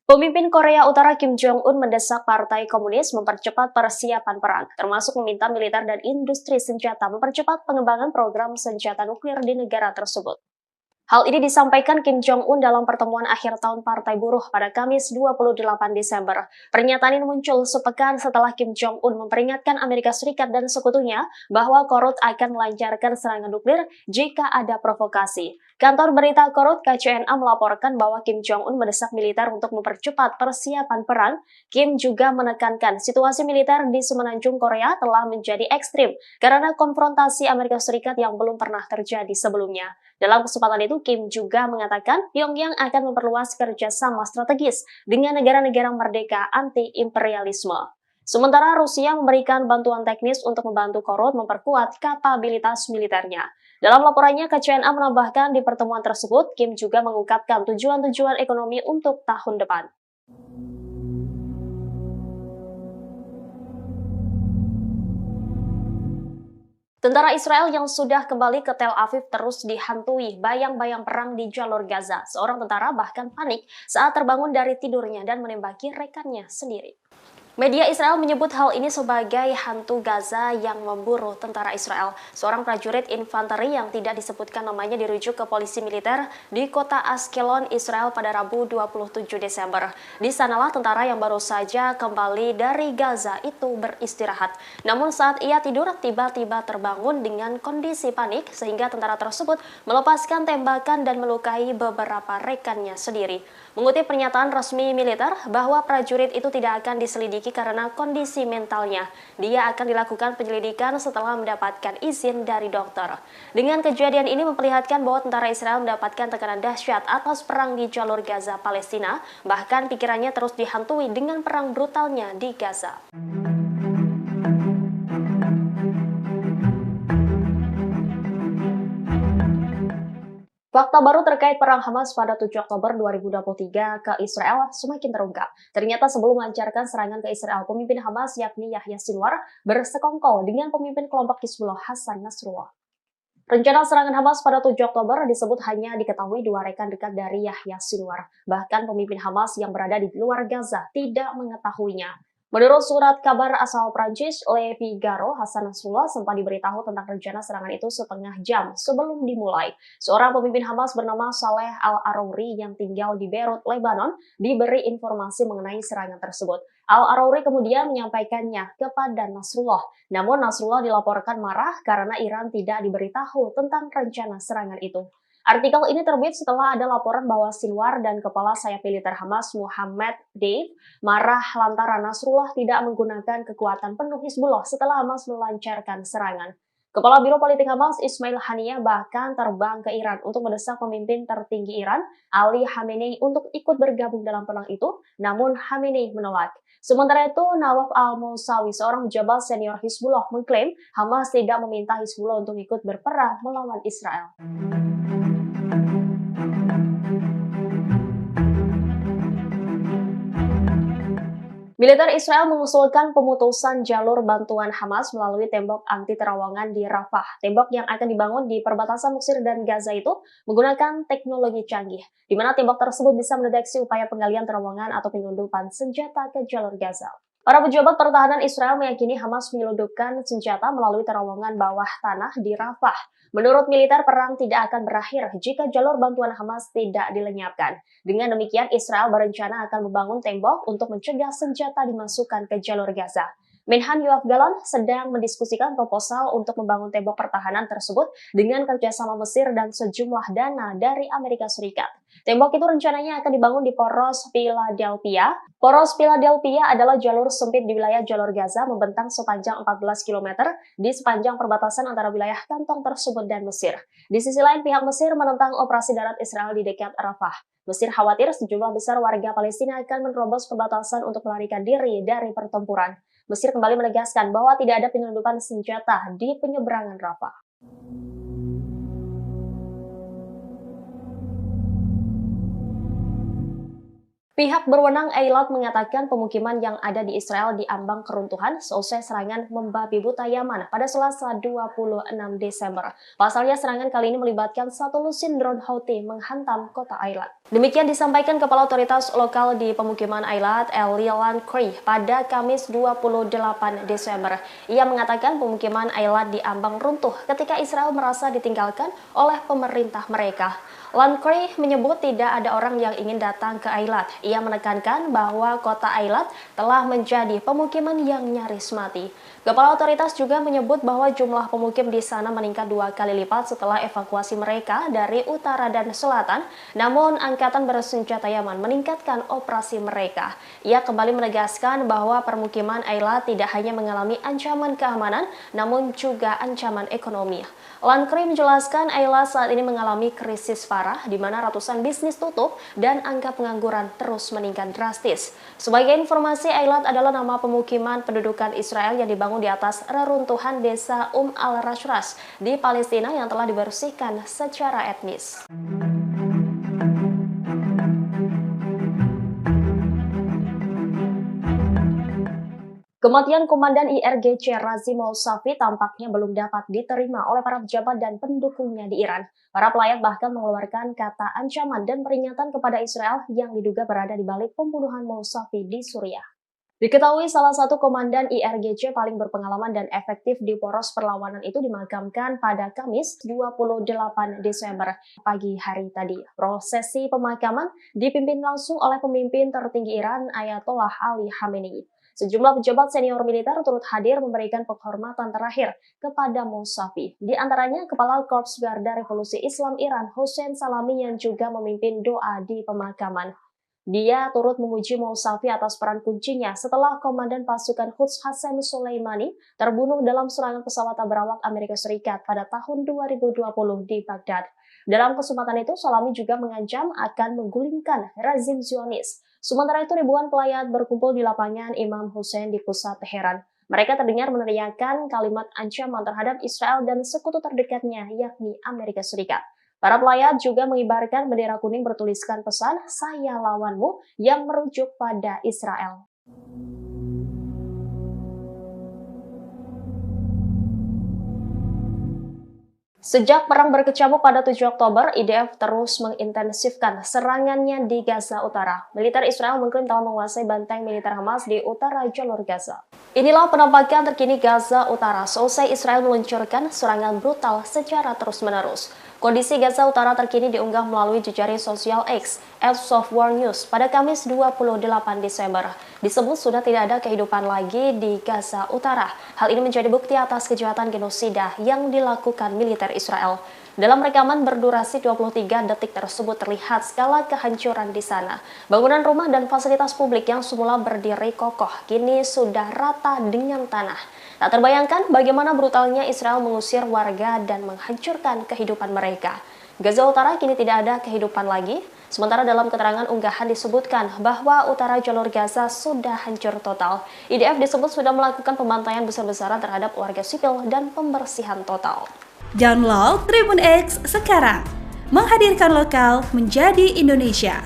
Pemimpin Korea Utara Kim Jong-un mendesak Partai Komunis mempercepat persiapan perang, termasuk meminta militer dan industri senjata mempercepat pengembangan program senjata nuklir di negara tersebut. Hal ini disampaikan Kim Jong-un dalam pertemuan akhir tahun Partai Buruh pada Kamis 28 Desember. Pernyataan ini muncul sepekan setelah Kim Jong-un memperingatkan Amerika Serikat dan sekutunya bahwa Korut akan melancarkan serangan nuklir jika ada provokasi. Kantor berita Korut KCNA melaporkan bahwa Kim Jong-un mendesak militer untuk mempercepat persiapan perang. Kim juga menekankan situasi militer di semenanjung Korea telah menjadi ekstrim karena konfrontasi Amerika Serikat yang belum pernah terjadi sebelumnya. Dalam kesempatan itu, Kim juga mengatakan Pyongyang akan memperluas kerjasama strategis dengan negara-negara merdeka anti-imperialisme. Sementara Rusia memberikan bantuan teknis untuk membantu Korut memperkuat kapabilitas militernya. Dalam laporannya, KCNA menambahkan di pertemuan tersebut, Kim juga mengungkapkan tujuan-tujuan ekonomi untuk tahun depan. Tentara Israel yang sudah kembali ke Tel Aviv terus dihantui bayang-bayang perang di jalur Gaza. Seorang tentara bahkan panik saat terbangun dari tidurnya dan menembaki rekannya sendiri. Media Israel menyebut hal ini sebagai hantu Gaza yang memburu tentara Israel. Seorang prajurit infanteri yang tidak disebutkan namanya dirujuk ke polisi militer di kota Askelon, Israel pada Rabu 27 Desember. Di sanalah tentara yang baru saja kembali dari Gaza itu beristirahat. Namun saat ia tidur, tiba-tiba terbangun dengan kondisi panik sehingga tentara tersebut melepaskan tembakan dan melukai beberapa rekannya sendiri. Mengutip pernyataan resmi militer bahwa prajurit itu tidak akan diselidiki karena kondisi mentalnya. Dia akan dilakukan penyelidikan setelah mendapatkan izin dari dokter. Dengan kejadian ini memperlihatkan bahwa tentara Israel mendapatkan tekanan dahsyat atas perang di jalur Gaza Palestina, bahkan pikirannya terus dihantui dengan perang brutalnya di Gaza. Fakta baru terkait perang Hamas pada 7 Oktober 2023 ke Israel semakin terungkap. Ternyata sebelum melancarkan serangan ke Israel, pemimpin Hamas yakni Yahya Sinwar bersekongkol dengan pemimpin kelompok Hizbullah Hasan Nasrullah. Rencana serangan Hamas pada 7 Oktober disebut hanya diketahui dua rekan dekat dari Yahya Sinwar. Bahkan pemimpin Hamas yang berada di luar Gaza tidak mengetahuinya. Menurut surat kabar asal Prancis Le Figaro, Hasan Nasrullah sempat diberitahu tentang rencana serangan itu setengah jam sebelum dimulai. Seorang pemimpin Hamas bernama Saleh Al-Arouri yang tinggal di Beirut, Lebanon, diberi informasi mengenai serangan tersebut. Al-Arouri kemudian menyampaikannya kepada Nasrullah. Namun Nasrullah dilaporkan marah karena Iran tidak diberitahu tentang rencana serangan itu. Artikel ini terbit setelah ada laporan bahwa Sinwar dan kepala sayap militer Hamas Muhammad Deif marah lantaran Nasrullah tidak menggunakan kekuatan penuh Hizbullah setelah Hamas melancarkan serangan. Kepala Biro Politik Hamas Ismail Haniyeh bahkan terbang ke Iran untuk mendesak pemimpin tertinggi Iran Ali Khamenei untuk ikut bergabung dalam perang itu, namun Khamenei menolak. Sementara itu, Nawaf al-Mousawi, seorang pejabat senior Hizbullah, mengklaim Hamas tidak meminta Hizbullah untuk ikut berperang melawan Israel. Militer Israel mengusulkan pemutusan jalur bantuan Hamas melalui tembok anti terawangan di Rafah. Tembok yang akan dibangun di perbatasan Mesir dan Gaza itu menggunakan teknologi canggih, di mana tembok tersebut bisa mendeteksi upaya penggalian terowongan atau penyelundupan senjata ke jalur Gaza. Para pejabat pertahanan Israel meyakini Hamas menyelundupkan senjata melalui terowongan bawah tanah di Rafah. Menurut militer, perang tidak akan berakhir jika jalur bantuan Hamas tidak dilenyapkan. Dengan demikian, Israel berencana akan membangun tembok untuk mencegah senjata dimasukkan ke jalur Gaza. Menhan Yoav Gallant sedang mendiskusikan proposal untuk membangun tembok pertahanan tersebut dengan kerjasama Mesir dan sejumlah dana dari Amerika Serikat. Tembok itu rencananya akan dibangun di Poros Philadelphia. Poros Philadelphia adalah jalur sempit di wilayah jalur Gaza membentang sepanjang 14 km di sepanjang perbatasan antara wilayah kantong tersebut dan Mesir. Di sisi lain, pihak Mesir menentang operasi darat Israel di dekat Rafah. Mesir khawatir sejumlah besar warga Palestina akan menerobos perbatasan untuk melarikan diri dari pertempuran. Mesir kembali menegaskan bahwa tidak ada penyelundupan senjata di penyeberangan Rafah. Pihak berwenang Eilat mengatakan pemukiman yang ada di Israel diambang keruntuhan seusai serangan membabi buta Yaman pada Selasa 26 Desember. Pasalnya serangan kali ini melibatkan satu lusin drone Houthi menghantam kota Eilat. Demikian disampaikan Kepala Otoritas Lokal di pemukiman Eilat, Eli Lancry, pada Kamis 28 Desember. Ia mengatakan pemukiman Eilat diambang runtuh ketika Israel merasa ditinggalkan oleh pemerintah mereka. Lancry menyebut tidak ada orang yang ingin datang ke Eilat. Ia menekankan bahwa kota Eilat telah menjadi pemukiman yang nyaris mati. Kepala otoritas juga menyebut bahwa jumlah pemukim di sana meningkat 2 kali lipat setelah evakuasi mereka dari utara dan selatan, namun Angkatan Bersenjata Yaman meningkatkan operasi mereka. Ia kembali menegaskan bahwa permukiman Eilat tidak hanya mengalami ancaman keamanan, namun juga ancaman ekonomi. Lancry menjelaskan Eilat saat ini mengalami krisis parah, di mana ratusan bisnis tutup dan angka pengangguran terus meningkat drastis. Sebagai informasi, Eilat adalah nama pemukiman pendudukan Israel yang dibangun di atas reruntuhan desa al-Rashrash di Palestina yang telah dibersihkan secara etnis. Kematian Komandan IRGC Razim Mousavi tampaknya belum dapat diterima oleh para pejabat dan pendukungnya di Iran. Para pelayat bahkan mengeluarkan kata ancaman dan peringatan kepada Israel yang diduga berada di balik pembunuhan Mousavi di Suriah. Diketahui salah satu komandan IRGC paling berpengalaman dan efektif di poros perlawanan itu dimakamkan pada Kamis 28 Desember pagi hari tadi. Prosesi pemakaman dipimpin langsung oleh pemimpin tertinggi Iran Ayatollah Ali Khamenei. Sejumlah pejabat senior militer turut hadir memberikan penghormatan terakhir kepada Mousavi. Di antaranya Kepala Korps Garda Revolusi Islam Iran Hossein Salami yang juga memimpin doa di pemakaman. Dia turut memuji Mousavi atas peran kuncinya setelah Komandan Pasukan Quds Qasem Soleimani terbunuh dalam serangan pesawat berawak Amerika Serikat pada tahun 2020 di Baghdad. Dalam kesempatan itu, Salami juga mengancam akan menggulingkan rezim Zionis. Sementara itu, ribuan pelayat berkumpul di lapangan Imam Hussein di pusat Teheran. Mereka terdengar meneriakkan kalimat ancaman terhadap Israel dan sekutu terdekatnya, yakni Amerika Serikat. Para pelayat juga mengibarkan bendera kuning bertuliskan pesan "Saya lawanmu" yang merujuk pada Israel. Sejak perang berkecamuk pada 7 Oktober, IDF terus mengintensifkan serangannya di Gaza Utara. Militer Israel mengklaim telah menguasai benteng militer Hamas di utara jalur Gaza. Inilah penampakan terkini Gaza Utara seusai Israel meluncurkan serangan brutal secara terus-menerus. Kondisi Gaza Utara terkini diunggah melalui jejaring sosial X, @softwarnews pada Kamis 28 Desember. Disebut sudah tidak ada kehidupan lagi di Gaza Utara. Hal ini menjadi bukti atas kejahatan genosida yang dilakukan militer Israel. Dalam rekaman berdurasi 23 detik tersebut terlihat skala kehancuran di sana. Bangunan rumah dan fasilitas publik yang semula berdiri kokoh kini sudah rata dengan tanah. Tak terbayangkan bagaimana brutalnya Israel mengusir warga dan menghancurkan kehidupan mereka. Gaza Utara kini tidak ada kehidupan lagi. Sementara dalam keterangan unggahan disebutkan bahwa utara jalur Gaza sudah hancur total. IDF disebut sudah melakukan pembantaian besar-besaran terhadap warga sipil dan pembersihan total. Download Tribun X sekarang, menghadirkan lokal menjadi Indonesia.